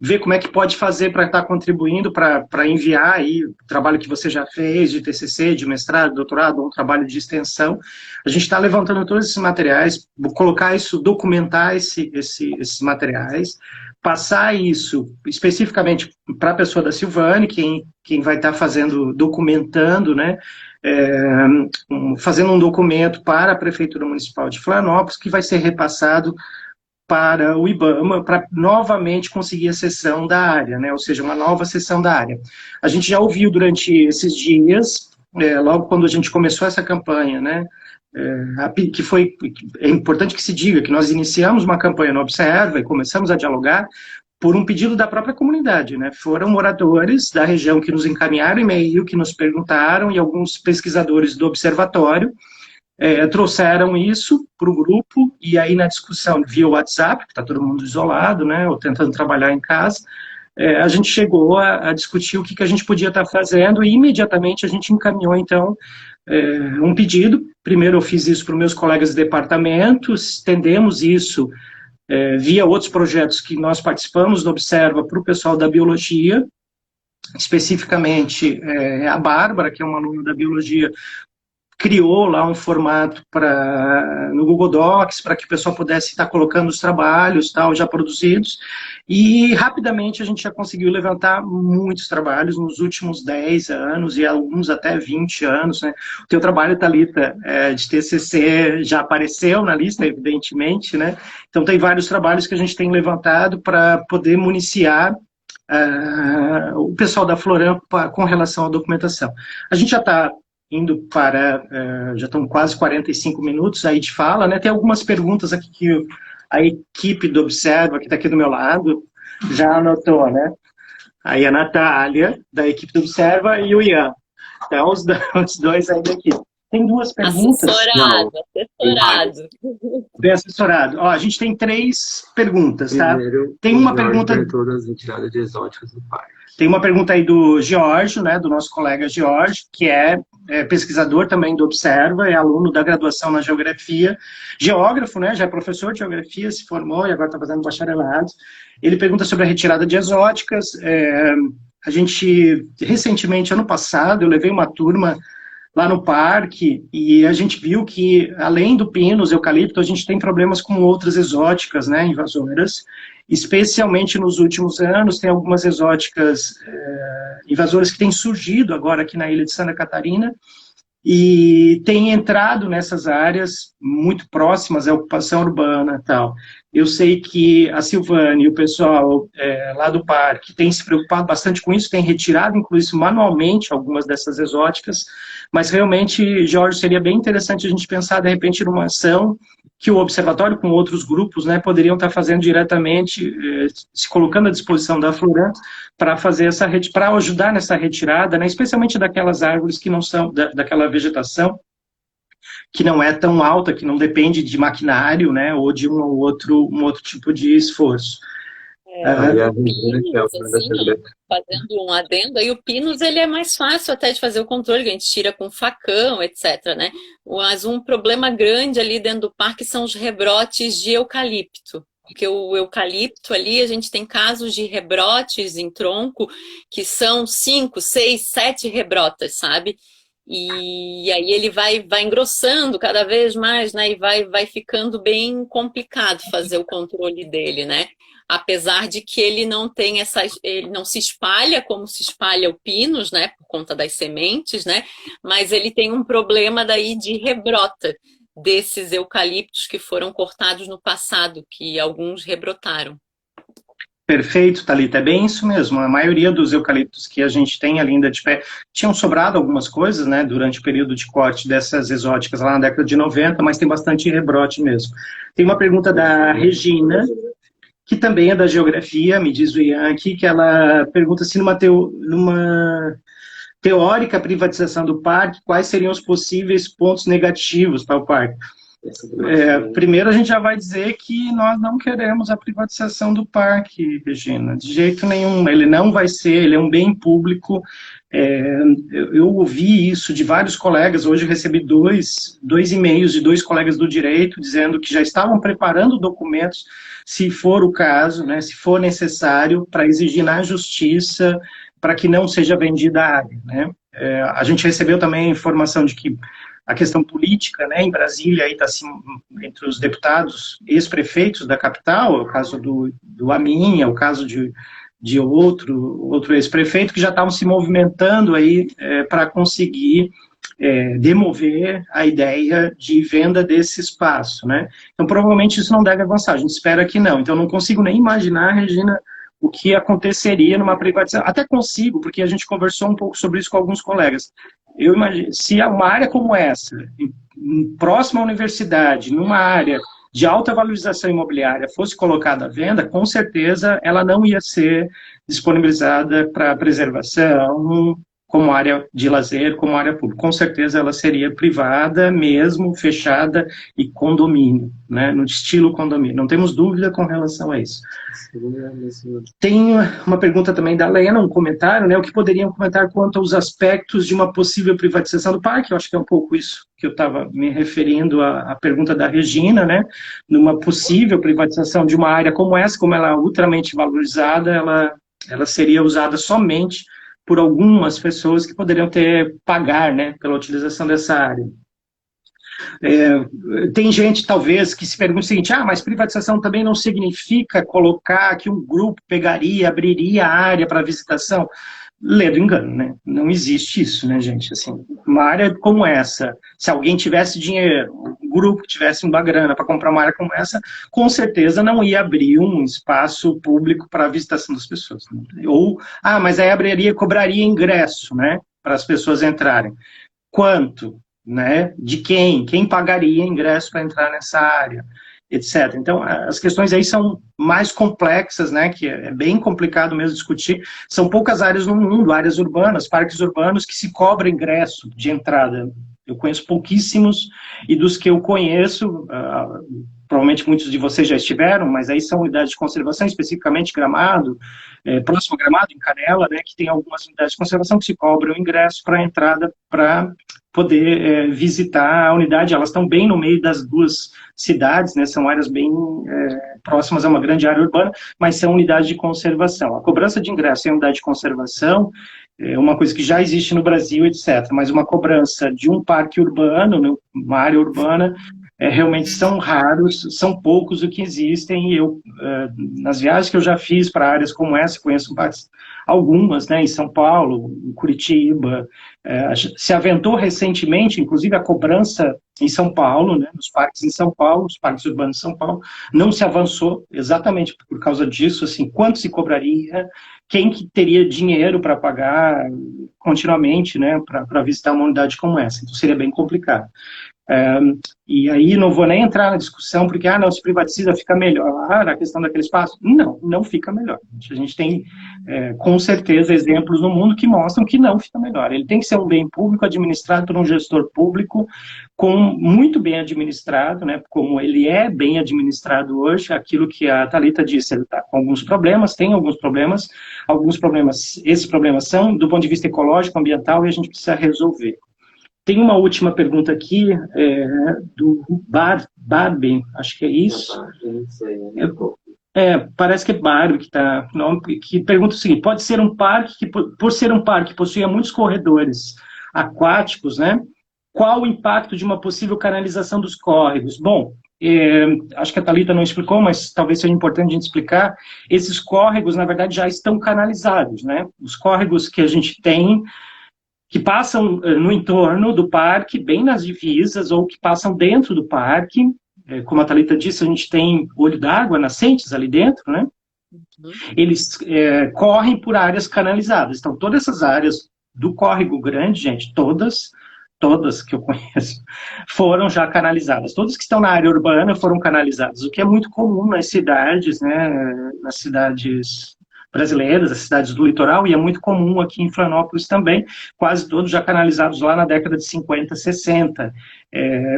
Speaker 1: ver como é que pode fazer para estar contribuindo, para enviar aí o trabalho que você já fez, de TCC, de mestrado, doutorado, ou um trabalho de extensão. A gente está levantando todos esses materiais, vou colocar isso, documentar esses materiais, passar isso especificamente para a pessoa da Silvane, quem vai estar documentando, né, fazendo um documento para a Prefeitura Municipal de Florianópolis, que vai ser repassado para o IBAMA, para novamente conseguir a cessão da área, né, ou seja, uma nova cessão da área. A gente já ouviu durante esses dias, logo quando a gente começou essa campanha, né, é importante que se diga que nós iniciamos uma campanha no Observa e começamos a dialogar por um pedido da própria comunidade, né? Foram moradores da região que nos encaminharam e-mail, que nos perguntaram, e alguns pesquisadores do observatório trouxeram isso para o grupo, e aí na discussão via WhatsApp, que está todo mundo isolado, né, ou tentando trabalhar em casa, a gente chegou a discutir o que a gente podia estar fazendo, e imediatamente a gente encaminhou, então, um pedido. Primeiro eu fiz isso para os meus colegas de departamento, estendemos isso via outros projetos que nós participamos do Observa para o pessoal da biologia, especificamente a Bárbara, que é uma aluna da biologia, criou lá um formato no Google Docs para que o pessoal pudesse estar colocando os trabalhos tal, já produzidos, e rapidamente a gente já conseguiu levantar muitos trabalhos nos últimos 10 anos, e alguns até 20 anos, né? O teu trabalho, Thalita, de TCC já apareceu na lista, evidentemente, né? Então tem vários trabalhos que a gente tem levantado para poder municiar o pessoal da Floram com relação à documentação. A gente já está indo para, já estão quase 45 minutos aí de fala, né? Tem algumas perguntas aqui que a equipe do Observa, que está aqui do meu lado, já anotou, né? Aí a Natália, da equipe do Observa, e o Ian. Então, os dois ainda aqui. Tem duas perguntas.
Speaker 2: Assessorado.
Speaker 1: Bem assessorado. Ó, a gente tem 3 perguntas, tá?
Speaker 4: Primeiro,
Speaker 1: tem uma pergunta...
Speaker 4: todas as retiradas de exóticos do parque.
Speaker 1: Tem uma pergunta aí do George, né, do nosso colega George, que é pesquisador também do Observa, é aluno da graduação na Geografia, geógrafo, né, já é professor de Geografia, se formou e agora está fazendo bacharelado. Ele pergunta sobre a retirada de exóticas. A gente, recentemente, ano passado, eu levei uma turma lá no parque, e a gente viu que, além do pinus, eucalipto, a gente tem problemas com outras exóticas, né, invasoras, especialmente nos últimos anos. Tem algumas exóticas invasoras que têm surgido agora aqui na ilha de Santa Catarina, e tem entrado nessas áreas muito próximas à ocupação urbana e tal. Eu sei que a Silvane e o pessoal lá do parque tem se preocupado bastante com isso, tem retirado, inclusive, manualmente algumas dessas exóticas, mas realmente, Jorge, seria bem interessante a gente pensar, de repente, numa ação que o observatório, com outros grupos, né, poderiam estar fazendo diretamente, se colocando à disposição da Floram, para fazer para ajudar nessa retirada, né, especialmente daquelas árvores que não são, daquela vegetação que não é tão alta, que não depende de maquinário, né, ou de um outro tipo de esforço.
Speaker 2: Fazendo um adendo, aí o pinus ele é mais fácil até de fazer o controle, que a gente tira com facão, etc, né? Mas um problema grande ali dentro do parque são os rebrotes de eucalipto. Porque o eucalipto ali, a gente tem casos de rebrotes em tronco que são 5, 6, 7 rebrotas, sabe? E aí ele vai engrossando cada vez mais, né? E vai ficando bem complicado fazer o controle dele, né? Apesar de que ele não tem ele não se espalha como se espalha o pinus, né? Por conta das sementes, né? Mas ele tem um problema daí de rebrota desses eucaliptos que foram cortados no passado, que alguns rebrotaram.
Speaker 1: Perfeito, Thalita, é bem isso mesmo. A maioria dos eucaliptos que a gente tem ali ainda de pé, tinham sobrado algumas coisas, né, durante o período de corte dessas exóticas lá na década de 90, mas tem bastante rebrote mesmo. Tem uma pergunta da Regina, que também é da Geografia, me diz o Ian aqui, que ela pergunta se numa teórica privatização do parque, quais seriam os possíveis pontos negativos para o parque? Primeiro, a gente já vai dizer que nós não queremos a privatização do parque, Regina, de jeito nenhum. Ele não vai ser, ele é um bem público. Eu ouvi isso de vários colegas. Hoje eu recebi dois e-mails de 2 colegas do direito dizendo que já estavam preparando documentos, se for o caso, né, se for necessário, para exigir na justiça para que não seja vendida a área, né? A gente recebeu também a informação de que a questão política, né, em Brasília, aí está assim, entre os deputados ex-prefeitos da capital, o caso do Amin, o caso de outro ex-prefeito, que já estavam se movimentando aí para conseguir demover a ideia de venda desse espaço, né? Então, provavelmente isso não deve avançar, a gente espera que não. Então, não consigo nem imaginar, Regina, o que aconteceria numa privatização. Até consigo, porque a gente conversou um pouco sobre isso com alguns colegas. Eu imagino, se uma área como essa, próxima à universidade, numa área de alta valorização imobiliária, fosse colocada à venda, com certeza ela não ia ser disponibilizada para preservação, como área de lazer, como área pública. Com certeza ela seria privada mesmo, fechada e condomínio, né, no estilo condomínio. Não temos dúvida com relação a isso. Tem uma pergunta também da Lena, um comentário, né, o que poderiam comentar quanto aos aspectos de uma possível privatização do parque? Eu acho que é um pouco isso que eu estava me referindo à pergunta da Regina, né, numa possível privatização de uma área como essa, como ela é ultramente valorizada, ela seria usada somente por algumas pessoas que poderiam pagar, né, pela utilização dessa área. Tem gente, talvez, que se pergunta o seguinte, mas privatização também não significa colocar que um grupo pegaria, abriria a área para visitação? Ledo engano, né? Não existe isso, né, gente? Assim, uma área como essa, se alguém tivesse dinheiro, um grupo que tivesse uma grana para comprar uma área como essa, com certeza não ia abrir um espaço público para a visitação das pessoas. Né? Ou, mas aí abriria, cobraria ingresso, né, para as pessoas entrarem. Quanto? Né? De quem? Quem pagaria ingresso para entrar nessa área? Etc. Então, as questões aí são mais complexas, né, que é bem complicado mesmo discutir. São poucas áreas no mundo, áreas urbanas, parques urbanos, que se cobra ingresso de entrada. Eu conheço pouquíssimos, e dos que eu conheço, provavelmente muitos de vocês já estiveram, mas aí são unidades de conservação, especificamente Gramado, próximo a Gramado, em Canela, né, que tem algumas unidades de conservação que se cobram ingresso para entrada para poder visitar a unidade. Elas estão bem no meio das duas cidades, né, são áreas bem próximas a uma grande área urbana, mas são unidades de conservação. A cobrança de ingresso em unidade de conservação é uma coisa que já existe no Brasil, etc., mas uma cobrança de um parque urbano, né, uma área urbana, realmente são raros, são poucos o que existem, e eu, nas viagens que eu já fiz para áreas como essa, conheço algumas, né, em São Paulo, em Curitiba, se aventou recentemente, inclusive a cobrança em São Paulo, né, nos parques em São Paulo, os parques urbanos de São Paulo, não se avançou exatamente por causa disso, assim, quanto se cobraria, quem que teria dinheiro para pagar continuamente, né, para visitar uma unidade como essa, então seria bem complicado. E aí não vou nem entrar na discussão, porque, não, se privatiza fica melhor, a questão daquele espaço, não fica melhor. A gente tem, com certeza, exemplos no mundo que mostram que não fica melhor. Ele tem que ser um bem público, administrado por um gestor público, muito bem administrado, né, como ele é bem administrado hoje, aquilo que a Thalita disse, ele está com alguns problemas, tem alguns problemas, esses problemas são do ponto de vista ecológico, ambiental, e a gente precisa resolver. Tem uma última pergunta aqui, do Barbie, acho que é isso. Parece que é Barbie que pergunta o seguinte, pode ser um parque que, por ser um parque que possui muitos corredores aquáticos, né, qual o impacto de uma possível canalização dos córregos? Bom, acho que a Thalita não explicou, mas talvez seja importante a gente explicar, esses córregos, na verdade, já estão canalizados, né, os córregos que a gente tem, que passam no entorno do parque, bem nas divisas, ou que passam dentro do parque. Como a Thalita disse, a gente tem olho d'água, nascentes ali dentro, né? Eles correm por áreas canalizadas. Então, todas essas áreas do córrego grande, gente, todas que eu conheço, foram já canalizadas. Todas que estão na área urbana foram canalizadas, o que é muito comum nas cidades, né? Nas cidades brasileiras, as cidades do litoral, e é muito comum aqui em Florianópolis também, quase todos já canalizados lá na década de 50, 60.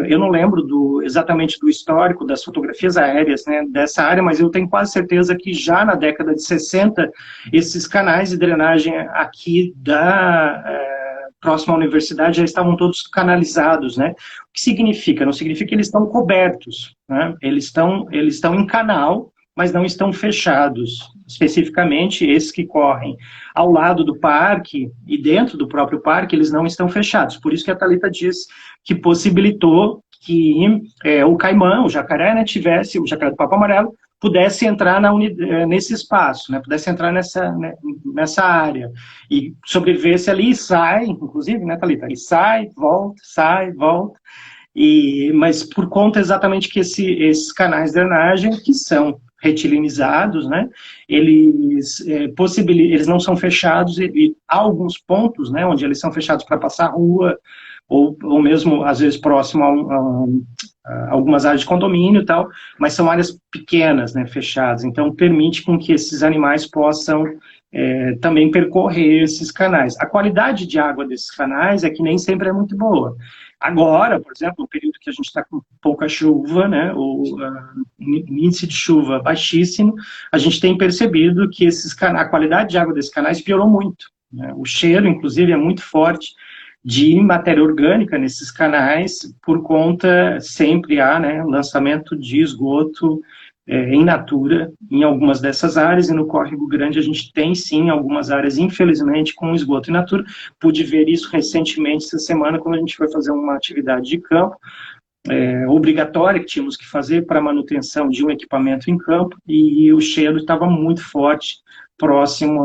Speaker 1: Eu não lembro exatamente do histórico das fotografias aéreas, né, dessa área, mas eu tenho quase certeza que já na década de 60, esses canais de drenagem aqui próximo à universidade já estavam todos canalizados, né? O que significa? Não significa que eles estão cobertos, né? Eles estão em canal, mas não estão fechados, especificamente esses que correm ao lado do parque e dentro do próprio parque, eles não estão fechados. Por isso que a Thalita diz que possibilitou que o caimã, o jacaré, né, o jacaré do papo amarelo, pudesse entrar nesse espaço, né, pudesse entrar nessa área e sobrevivesse ali e sai, inclusive, né, Thalita? E sai, volta. Mas por conta exatamente que esses canais de drenagem, que são retilinizados, né, eles não são fechados, e há alguns pontos, né, onde eles são fechados para passar rua, ou mesmo, às vezes, próximo a algumas áreas de condomínio e tal, mas são áreas pequenas, né, fechadas, então permite com que esses animais possam também percorrer esses canais. A qualidade de água desses canais é que nem sempre é muito boa. Agora, por exemplo, no período que a gente está com pouca chuva, né, o índice de chuva baixíssimo, a gente tem percebido que a qualidade de água desses canais piorou muito, né? O cheiro, inclusive, é muito forte de matéria orgânica nesses canais, por conta, sempre há, né, lançamento de esgoto em natura em algumas dessas áreas, e no Córrego Grande a gente tem sim algumas áreas, infelizmente, com esgoto in natura. Pude ver isso recentemente, essa semana, quando a gente foi fazer uma atividade de campo, obrigatória que tínhamos que fazer para manutenção de um equipamento em campo, e o cheiro estava muito forte, próximo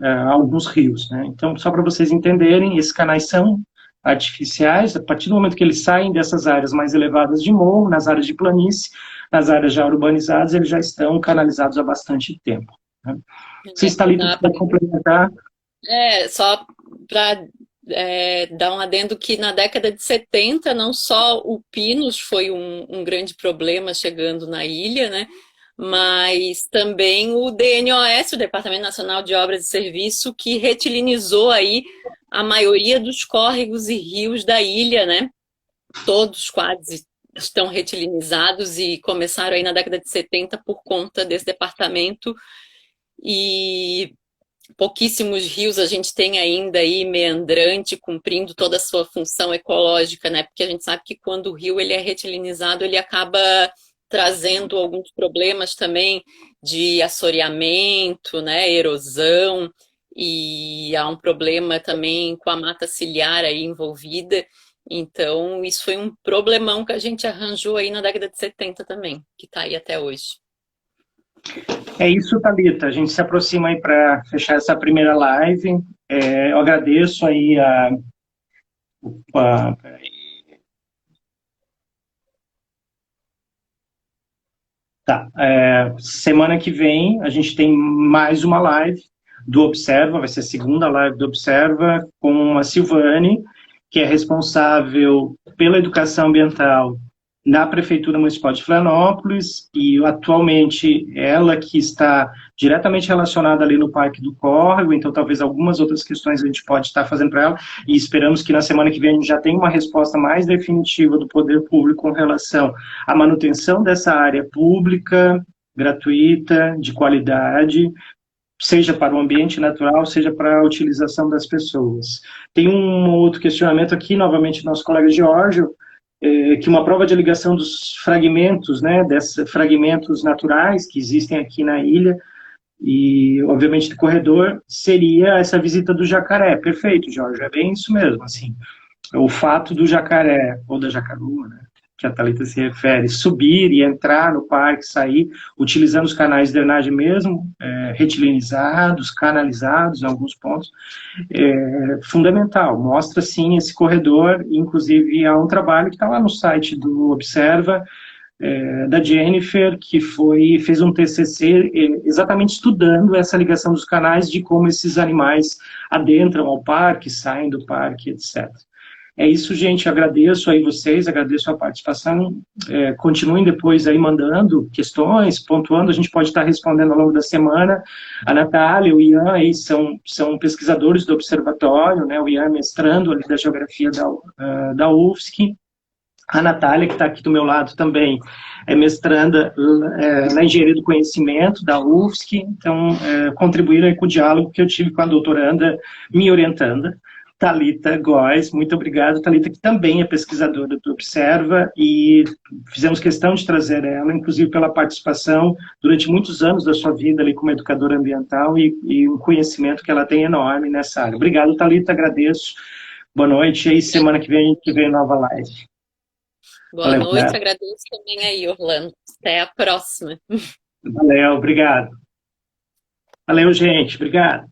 Speaker 1: a alguns rios, né? Então, só para vocês entenderem, esses canais são artificiais. A partir do momento que eles saem dessas áreas mais elevadas de morro, nas áreas de planície, nas áreas já urbanizadas, eles já estão canalizados há bastante tempo, né? Vocês, Thalita, para complementar?
Speaker 2: Só para dar um adendo que na década de 70, não só o Pinus foi um grande problema chegando na ilha, né? Mas também o DNOS, o Departamento Nacional de Obras e Serviço, que retilinizou aí a maioria dos córregos e rios da ilha, né? Todos quase estão retilinizados e começaram aí na década de 70 por conta desse departamento, e pouquíssimos rios a gente tem ainda aí meandrante, cumprindo toda a sua função ecológica, né? Porque a gente sabe que quando o rio ele é retilinizado, ele acaba trazendo alguns problemas também de assoreamento, né? Erosão, e há um problema também com a mata ciliar aí envolvida. Então, isso foi um problemão que a gente arranjou aí na década de 70 também, que está aí até hoje.
Speaker 1: É isso, Thalita. A gente se aproxima aí para fechar essa primeira live. Eu agradeço aí peraí. Tá. Semana que vem a gente tem mais uma live do Observa, vai ser a segunda live do Observa, com a Silvane, que é responsável pela educação ambiental na Prefeitura Municipal de Florianópolis, e atualmente ela que está diretamente relacionada ali no Parque do Córrego, então talvez algumas outras questões a gente pode estar fazendo para ela, e esperamos que na semana que vem a gente já tenha uma resposta mais definitiva do poder público com relação à manutenção dessa área pública, gratuita, de qualidade, seja para o ambiente natural, seja para a utilização das pessoas. Tem um outro questionamento aqui, novamente, do nosso colega Giorgio, que uma prova de ligação dos fragmentos, né, desses fragmentos naturais que existem aqui na ilha, e, obviamente, do corredor, seria essa visita do jacaré. Perfeito, Jorge, é bem isso mesmo, assim. O fato do jacaré, ou da jacarua, né, que a Thalita se refere, subir e entrar no parque, sair, utilizando os canais de drenagem mesmo, retilinizados, canalizados em alguns pontos, fundamental. Mostra, sim, esse corredor. Inclusive, há um trabalho que está lá no site do Observa, da Jennifer, que fez um TCC exatamente estudando essa ligação dos canais, de como esses animais adentram ao parque, saem do parque, etc. É isso, gente. Agradeço aí vocês, agradeço a participação. Continuem depois aí mandando questões, pontuando, a gente pode estar respondendo ao longo da semana. A Natália, o Ian aí são pesquisadores do observatório, né? O Ian é mestrando ali da geografia da UFSC. A Natália, que está aqui do meu lado também, é mestranda na engenharia do conhecimento da UFSC, então contribuíram aí com o diálogo que eu tive com a doutoranda me orientando, Thalita Góes. Muito obrigado, Thalita, que também é pesquisadora do Observa, e fizemos questão de trazer ela, inclusive pela participação durante muitos anos da sua vida ali como educadora ambiental, e um conhecimento que ela tem enorme nessa área. Obrigado, Thalita, agradeço. Boa noite, e aí semana que vem a gente vê nova live.
Speaker 2: Boa noite, agradeço também aí, Orlando. Até a próxima.
Speaker 1: Valeu, obrigado. Valeu, gente, obrigado.